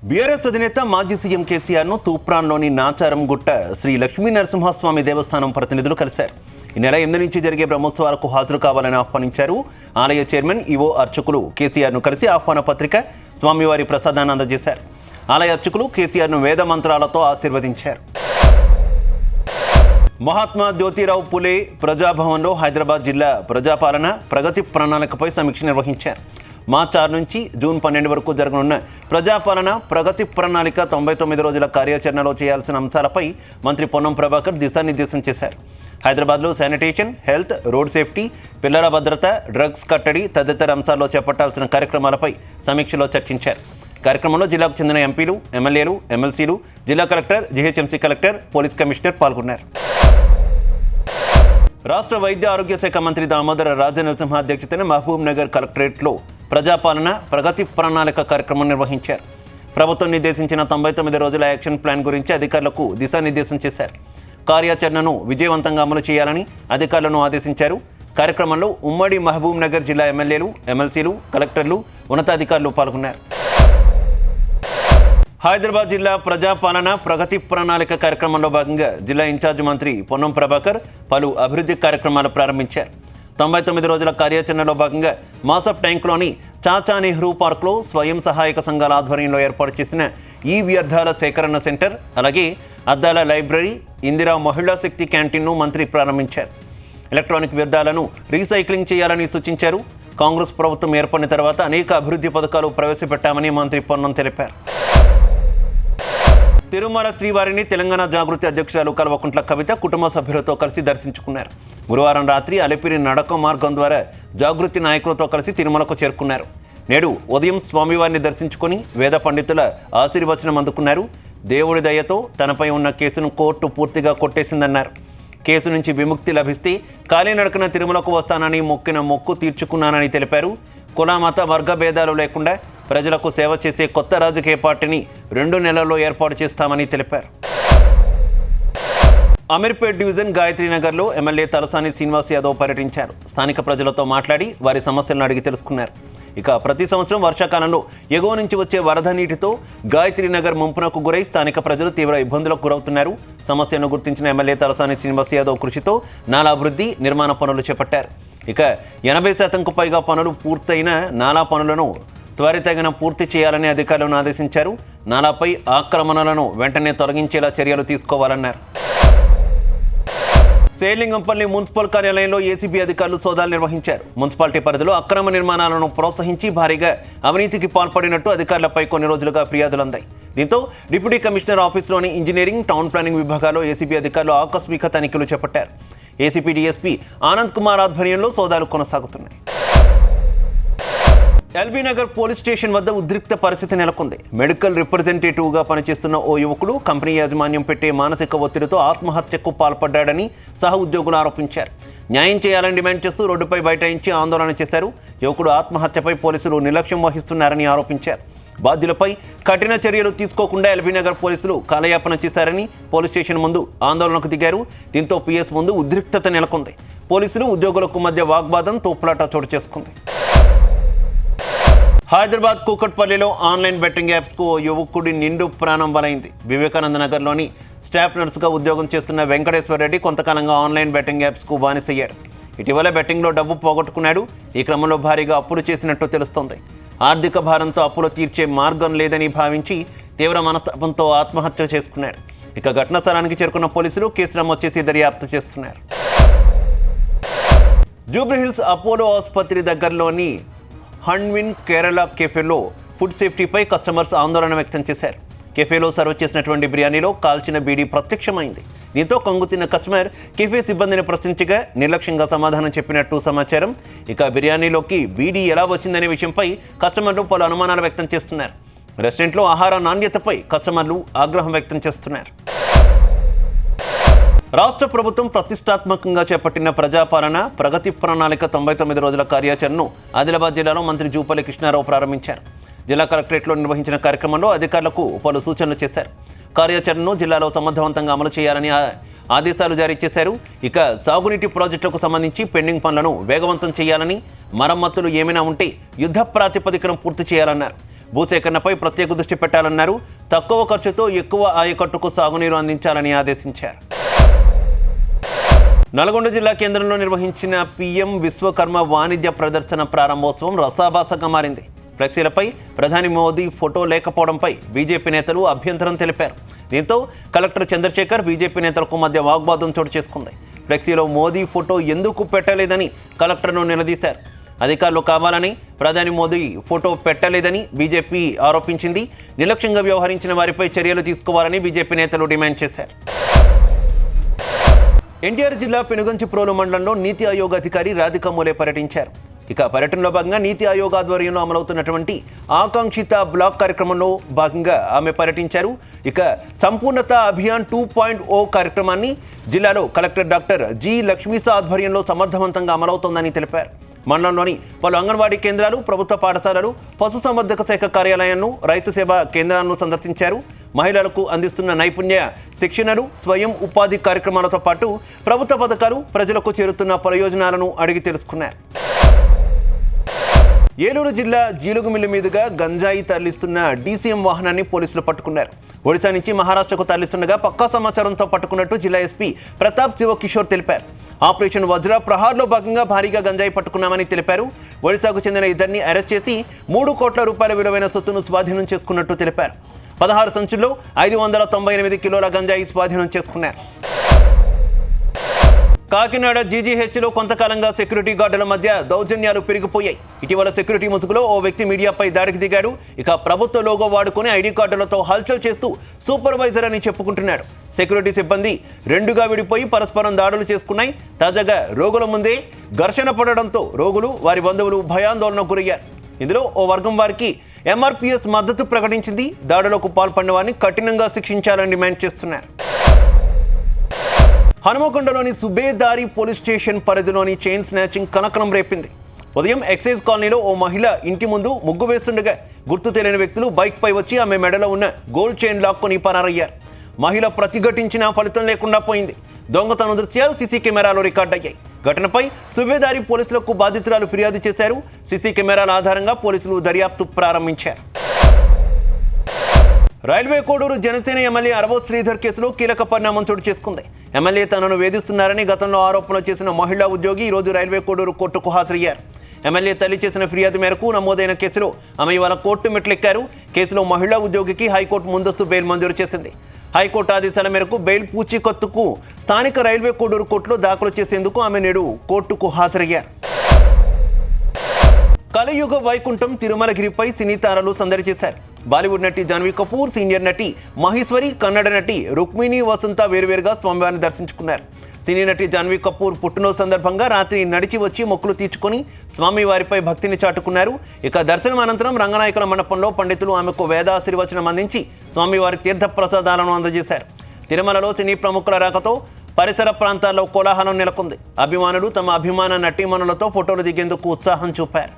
BRS అధినేత మాజీ CM కేసీఆర్ను తూప్రాన్లోని నాచారం గుట్ట శ్రీ లక్ష్మీ నరసింహస్వామి దేవస్థానం ప్రతినిధులు కలిశారు. ఈ నెల 8 నుంచి జరిగే బ్రహ్మోత్సవాలకు హాజరు కావాలని ఆహ్వానించారు. ఆలయ చైర్మన్ ఈవో అర్చకులు కేసీఆర్ను కలిసి ఆహ్వాన పత్రిక, స్వామివారి ప్రసాదాన్ని అందజేశారు. ఆలయ అర్చకులు కేసీఆర్ను వేద మంత్రాలతో ఆశీర్వదించారు. మహాత్మా జ్యోతిరావు పులే ప్రజాభవన్లో హైదరాబాద్ జిల్లా ప్రజాపాలన ప్రగతి ప్రణాళికపై సమీక్ష నిర్వహించారు. మార్చి 6 నుంచి జూన్ 12 వరకు జరగనున్న ప్రజాపాలన ప్రగతి ప్రణాళిక 99 రోజుల కార్యాచరణలో చేయాల్సిన అంశాలపై మంత్రి పొన్నం ప్రభాకర్ దిశానిర్దేశం చేశారు. హైదరాబాద్లో శానిటేషన్, హెల్త్, రోడ్ సేఫ్టీ, పిల్లల భద్రత, డ్రగ్స్ కట్టడి తదితర అంశాల్లో చేపట్టాల్సిన కార్యక్రమాలపై సమీక్షలో చర్చించారు. కార్యక్రమంలో జిల్లాకు చెందిన ఎంపీలు, ఎమ్మెల్యేలు, ఎమ్మెల్సీలు, జిల్లా collector, GHMC collector, police commissioner పాల్గొన్నారు. రాష్ట్ర వైద్య ఆరోగ్య శాఖ మంత్రి దామోదర రాజనరసింహ అధ్యక్షతన మహబూబ్ నగర్ కలెక్టరేట్లో ప్రజాపాలన ప్రగతి ప్రణాళిక కార్యక్రమం నిర్వహించారు. ప్రభుత్వం నిర్దేశించిన 99 రోజుల యాక్షన్ ప్లాన్ గురించి అధికారులకు దిశానిర్దేశం చేశారు. కార్యాచరణను విజయవంతంగా అమలు చేయాలని అధికారులను ఆదేశించారు. కార్యక్రమంలో ఉమ్మడి మహబూబ్ నగర్ జిల్లా ఎమ్మెల్యేలు, ఎమ్మెల్సీలు, కలెక్టర్లు, ఉన్నతాధికారులు పాల్గొన్నారు. హైదరాబాద్ జిల్లా ప్రజాపాలన ప్రగతి ప్రణాళిక కార్యక్రమంలో భాగంగా జిల్లా ఇన్ఛార్జ్ మంత్రి పొన్నం ప్రభాకర్ పలు అభివృద్ధి కార్యక్రమాలు ప్రారంభించారు. 99 రోజుల కార్యాచరణలో భాగంగా మాసప్ ట్యాంక్లోని చాచా నెహ్రూ పార్క్లో స్వయం సహాయక సంఘాల ఆధ్వర్యంలో ఏర్పాటు చేసిన ఈ వ్యర్థాల సేకరణ సెంటర్, అలాగే అద్దాల లైబ్రరీ, ఇందిరా మహిళా శక్తి క్యాంటీన్ను మంత్రి ప్రారంభించారు. ఎలక్ట్రానిక్ వ్యర్థాలను రీసైక్లింగ్ చేయాలని సూచించారు. కాంగ్రెస్ ప్రభుత్వం ఏర్పడిన తర్వాత అనేక అభివృద్ధి పథకాలు ప్రవేశపెట్టామని మంత్రి పొన్నం తెలిపారు. తిరుమల శ్రీవారిని తెలంగాణ జాగృతి అధ్యక్షురాలు కల్వకుంట్ల కవిత కుటుంబ సభ్యులతో కలిసి దర్శించుకున్నారు. గురువారం రాత్రి అలిపిరి నడక మార్గం ద్వారా జాగృతి నాయకులతో కలిసి తిరుమలకు చేరుకున్నారు. నేడు ఉదయం స్వామివారిని దర్శించుకొని వేద పండితుల ఆశీర్వచనం అందుకున్నారు. దేవుడి దయతో తనపై ఉన్న కేసును కోర్టు పూర్తిగా కొట్టేసిందన్నారు. కేసు నుంచి విముక్తి లభిస్తే కాలినడకన తిరుమలకు వస్తానని మొక్కిన మొక్కు తీర్చుకున్నానని తెలిపారు. కుల మత వర్గ భేదాలు లేకుండా ప్రజలకు సేవ చేసే కొత్త రాజకీయ పార్టీని 2 నెలల్లో ఏర్పాటు చేస్తామని తెలిపారు. అమీర్పేట్ డివిజన్ గాయత్రి నగర్లో ఎమ్మెల్యే తలసాని శ్రీనివాస్ యాదవ్ పర్యటించారు. స్థానిక ప్రజలతో మాట్లాడి వారి సమస్యలను అడిగి తెలుసుకున్నారు. ఇక ప్రతి సంవత్సరం వర్షాకాలంలో ఎగువ నుంచి వచ్చే వరద నీటితో గాయత్రి నగర్ ముంపునకు గురై స్థానిక ప్రజలు తీవ్ర ఇబ్బందులకు గురవుతున్నారు. సమస్యను గుర్తించిన ఎమ్మెల్యే తలసాని శ్రీనివాస్ యాదవ్ కృషితో నాలా అభివృద్ధి, నిర్మాణ పనులు చేపట్టారు. ఇక 80%కు పైగా పనులు పూర్తయిన నాలా పనులను త్వరితగిన పూర్తి చేయాలని అధికారులను ఆదేశించారు. నాలాపై ఆక్రమణలను వెంటనే తొలగించేలా చర్యలు తీసుకోవాలన్నారు. శేర్లింగంపల్లి మున్సిపల్ కార్యాలయంలో ఏసీబీ అధికారులు సోదాలు నిర్వహించారు. మున్సిపాలిటీ పరిధిలో అక్రమ నిర్మాణాలను ప్రోత్సహించి భారీగా అవినీతికి పాల్పడినట్టు అధికారులపై కొన్ని రోజులుగా ఫిర్యాదులు అందాయి. దీంతో డిప్యూటీ కమిషనర్ ఆఫీసులోని ఇంజనీరింగ్, టౌన్ ప్లానింగ్ విభాగాల్లో ఏసీబీ అధికారులు ఆకస్మిక తనిఖీలు చేపట్టారు. ఏసీపీ డీఎస్పీ ఆనంద్ కుమార్ ఆధ్వర్యంలో సోదాలు కొనసాగుతున్నాయి. ఎల్బీ నగర్ పోలీస్ స్టేషన్ వద్ద ఉద్రిక్త పరిస్థితి నెలకొంది. మెడికల్ రిప్రజెంటేటివ్గా పనిచేస్తున్న ఓ యువకుడు కంపెనీ యాజమాన్యం పెట్టే మానసిక ఒత్తిడితో ఆత్మహత్యకు పాల్పడ్డాడని సహ ఉద్యోగులు ఆరోపించారు. న్యాయం చేయాలని డిమాండ్ చేస్తూ రోడ్డుపై బైఠాయించి ఆందోళన చేశారు. యువకుడు ఆత్మహత్యపై పోలీసులు నిర్లక్ష్యం వహిస్తున్నారని ఆరోపించారు. బాధ్యులపై కఠిన చర్యలు తీసుకోకుండా ఎల్బీ నగర్ పోలీసులు కాలయాపన చేశారని పోలీస్ స్టేషన్ ముందు ఆందోళనకు దిగారు. దీంతో పిఎస్ ముందు ఉద్రిక్తత నెలకొంది. పోలీసులు, ఉద్యోగులకు మధ్య వాగ్వాదం, తోపులాట చోటు చేసుకుంది. హైదరాబాద్ కూకట్పల్లిలో ఆన్లైన్ బెట్టింగ్ యాప్స్కు ఓ యువకుడి నిండు ప్రాణం బలైంది. వివేకానంద నగర్లోని స్టాఫ్ నర్సుగా ఉద్యోగం చేస్తున్న వెంకటేశ్వర రెడ్డి కొంతకాలంగా ఆన్లైన్ బెట్టింగ్ యాప్స్కు బానిసయ్యాడు. ఇటీవల బెట్టింగ్లో డబ్బు పోగొట్టుకున్నాడు. ఈ క్రమంలో భారీగా అప్పులు చేసినట్టు తెలుస్తోంది. ఆర్థిక భారంతో అప్పులు తీర్చే మార్గం లేదని భావించి తీవ్ర మనస్తాపంతో ఆత్మహత్య చేసుకున్నాడు. ఇక ఘటనా స్థలానికి చేరుకున్న పోలీసులు కేసు నమోదు చేసి దర్యాప్తు చేస్తున్నారు. జూబ్లీహిల్స్ అపోలో ఆసుపత్రి దగ్గరలోని హన్విన్ కేరళ కెఫేలో ఫుడ్ సేఫ్టీపై కస్టమర్స్ ఆందోళన వ్యక్తం చేశారు. కెఫేలో సర్వ్ చేసినటువంటి బిర్యానీలో కాల్చిన బీడీ ప్రత్యక్షమైంది. దీంతో కంగుతిన్న కస్టమర్ కెఫే సిబ్బందిని ప్రశ్నించగా నిర్లక్ష్యంగా సమాధానం చెప్పినట్టు సమాచారం. ఇక బిర్యానీలోకి బీడీ ఎలా వచ్చిందనే విషయంపై కస్టమర్లు పలు అనుమానాలు వ్యక్తం చేస్తున్నారు. రెస్టారెంట్లో ఆహార నాణ్యతపై కస్టమర్లు ఆగ్రహం వ్యక్తం చేస్తున్నారు. రాష్ట్ర ప్రభుత్వం ప్రతిష్టాత్మకంగా చేపట్టిన ప్రజాపాలన ప్రగతి ప్రణాళిక 99 రోజుల కార్యాచరణను ఆదిలాబాద్ జిల్లాలో మంత్రి జూపల్లి కృష్ణారావు ప్రారంభించారు. జిల్లా కలెక్టరేట్లో నిర్వహించిన కార్యక్రమంలో అధికారులకు పలు సూచనలు చేశారు. కార్యాచరణను జిల్లాలో సమర్థవంతంగా అమలు చేయాలని ఆదేశాలు జారీ చేశారు. ఇక సాగునీటి ప్రాజెక్టులకు సంబంధించి పెండింగ్ పనులను వేగవంతం చేయాలని, మరమ్మతులు ఏమైనా ఉంటే యుద్ధ ప్రాతిపదికన పూర్తి చేయాలన్నారు. భూసేకరణపై ప్రత్యేక దృష్టి పెట్టాలన్నారు. తక్కువ ఖర్చుతో ఎక్కువ ఆయకట్టుకు సాగునీరు అందించాలని ఆదేశించారు. నల్గొండ జిల్లా కేంద్రంలో నిర్వహించిన పీఎం విశ్వకర్మ వాణిజ్య ప్రదర్శన ప్రారంభోత్సవం రసాభాసగా మారింది. ఫ్లెక్సీలపై ప్రధాని మోదీ ఫోటో లేకపోవడంపై బీజేపీ నేతలు అభ్యంతరం తెలిపారు. దీంతో కలెక్టర్ చంద్రశేఖర్ బీజేపీ నేతలకు మధ్య వాగ్వాదం చోటు చేసుకుంది. ఫ్లెక్సీలో మోదీ ఫోటో ఎందుకు పెట్టలేదని కలెక్టర్ను నిలదీశారు. అధికారులు కావాలని ప్రధాని మోదీ ఫోటో పెట్టలేదని బీజేపీ ఆరోపించింది. నిర్లక్ష్యంగా వ్యవహరించిన వారిపై చర్యలు తీసుకోవాలని బీజేపీ నేతలు డిమాండ్ చేశారు. ఎన్టీఆర్ జిల్లా పెనుగంచిప్రోలు మండలంలో నీతి ఆయోగ్ అధికారి రాధికా మూలే పర్యటించారు. ఇక పర్యటనలో భాగంగా నీతి ఆయోగ్ ఆధ్వర్యంలో అమలవుతున్నటువంటి ఆకాంక్షిత బ్లాక్ కార్యక్రమంలో భాగంగా ఆమె పర్యటించారు. ఇక సంపూర్ణత అభియాన్ 2.0 కార్యక్రమాన్ని జిల్లాలో కలెక్టర్ డాక్టర్ జి లక్ష్మీసా ఆధ్వర్యంలో సమర్థవంతంగా అమలవుతోందని తెలిపారు. మండలంలోని పలు అంగన్వాడీ కేంద్రాలు, ప్రభుత్వ పాఠశాలలు, పశుసంవర్ధక శాఖ కార్యాలయాలను, రైతు సేవా కేంద్రాలను సందర్శించారు. మహిళలకు అందిస్తున్న నైపుణ్య శిక్షణలు, స్వయం ఉపాధి కార్యక్రమాలతో పాటు ప్రభుత్వ పథకాలు, ప్రజలకు చేరుతున్న ప్రయోజనాలను అడిగి తెలుసుకున్నారు. ఏలూరు జిల్లా జీలుగుమిల్లి మీదుగా గంజాయి తరలిస్తున్న డీసీఎం వాహనాన్ని పోలీసులు పట్టుకున్నారు. ఒడిశా నుంచి మహారాష్ట్రకు తరలిస్తుండగా పక్కా సమాచారంతో పట్టుకున్నట్టు జిల్లా ఎస్పీ ప్రతాప్ శివకిషోర్ తెలిపారు. ఆపరేషన్ వజ్ర ప్రహార్లో భాగంగా భారీగా గంజాయి పట్టుకున్నామని తెలిపారు. ఒడిశాకు చెందిన ఇద్దరిని అరెస్ట్ చేసి 3 కోట్ల రూపాయల విలువైన సొత్తును స్వాధీనం చేసుకున్నట్టు తెలిపారు. 16 సంచుల్లో 598 కిలోల గంజాయి స్వాధీనం చేసుకున్నారు. కాకినాడ జీజీహెచ్లో కొంతకాలంగా సెక్యూరిటీ గార్డుల మధ్య దౌర్జన్యాలు పెరిగిపోయాయి. ఇటీవల సెక్యూరిటీ ముసుగులో ఓ వ్యక్తి మీడియాపై దాడికి దిగాడు. ఇక ప్రభుత్వ లోగో వాడుకుని ఐడి కార్డులతో హల్చల్ చేస్తూ సూపర్వైజర్ అని చెప్పుకుంటున్నాడు. సెక్యూరిటీ సిబ్బంది 2గా విడిపోయి పరస్పరం దాడులు చేసుకున్నాయి. తాజాగా రోగుల ముందే ఘర్షణ పడడంతో రోగులు, వారి బంధువులు భయాందోళనకు గురయ్యారు. ఇందులో ఓ వర్గం వారికి ఎంఆర్పీఎస్ మద్దతు ప్రకటించింది. దాడులకు పాల్పడిన వారిని కఠినంగా శిక్షించాలని డిమాండ్ చేస్తున్నారు. హనుమకొండలోని సుబేదారి పోలీస్ స్టేషన్ పరిధిలోని చైన్ స్నాచింగ్ కలకలం రేపింది. ఉదయం ఎక్సైజ్ కాలనీలో ఓ మహిళ ఇంటి ముందు ముగ్గు వేస్తుండగా గుర్తు తెలియని వ్యక్తులు బైక్పై వచ్చి ఆమె మెడలో ఉన్న గోల్డ్ చైన్ లాక్కొని పరారయ్యారు. మహిళ ప్రతిఘటించిన ఫలితం లేకుండా పోయింది. దొంగతనం దృశ్యాలు సీసీ కెమెరాలో రికార్డయ్యాయి. ఘటనపై సుబేదారి పోలీసులకు బాధితురాలు ఫిర్యాదు చేశారు. సీసీ కెమెరాల ఆధారంగా పోలీసులు దర్యాప్తు ప్రారంభించారు. రైల్వే కోడూరు జనసేన ఎమ్మెల్యే అరవో శ్రీధర్ కేసులో కీలక పరిణామం చోటు చేసుకుంది. ఎమ్మెల్యే తనను వేధిస్తున్నారని గతంలో ఆరోపణలు చేసిన మహిళా ఉద్యోగి ఈరోజు రైల్వే కోడూరు కోర్టుకు హాజరయ్యారు. ఎమ్మెల్యే తల్లి చేసిన ఫిర్యాదు మేరకు నమోదైన కేసులో ఆమె ఇవాళ కోర్టు మెట్లెక్కారు. కేసులో మహిళా ఉద్యోగికి హైకోర్టు ముందస్తు బెయిల్ మంజూరు చేసింది. హైకోర్టు ఆదేశాల మేరకు బెయిల్ పూచీకత్తుకు స్థానిక రైల్వే కోడూరు కోర్టులో దాఖలు చేసేందుకు ఆమె నేడు కోర్టుకు హాజరయ్యారు. కలియుగ వైకుంఠం తిరుమలగిరిపై సినీ తారలు సందడి చేశారు. బాలీవుడ్ నటి జాన్వీ కపూర్, సీనియర్ నటి మహేశ్వరి, కన్నడ నటి రుక్మిణి వసంత వేరువేరుగా స్వామివారిని దర్శించుకున్నారు. సినీ నటి జాన్వీ కపూర్ పుట్టినరోజు సందర్భంగా రాత్రి నడిచి వచ్చి మొక్కులు తీర్చుకొని స్వామివారిపై భక్తిని చాటుకున్నారు. ఇక దర్శనం అనంతరం రంగనాయకుల మండపంలో పండితులు ఆమెకు వేదాశీర్వచనం అందించి స్వామివారి తీర్థ ప్రసాదాలను అందజేశారు. తిరుమలలో సినీ ప్రముఖుల రాకతో పరిసర ప్రాంతాల్లో కోలాహలం నెలకొంది. అభిమానులు తమ అభిమాన నటీమణులతో ఫోటోలు దిగేందుకు ఉత్సాహం చూపారు.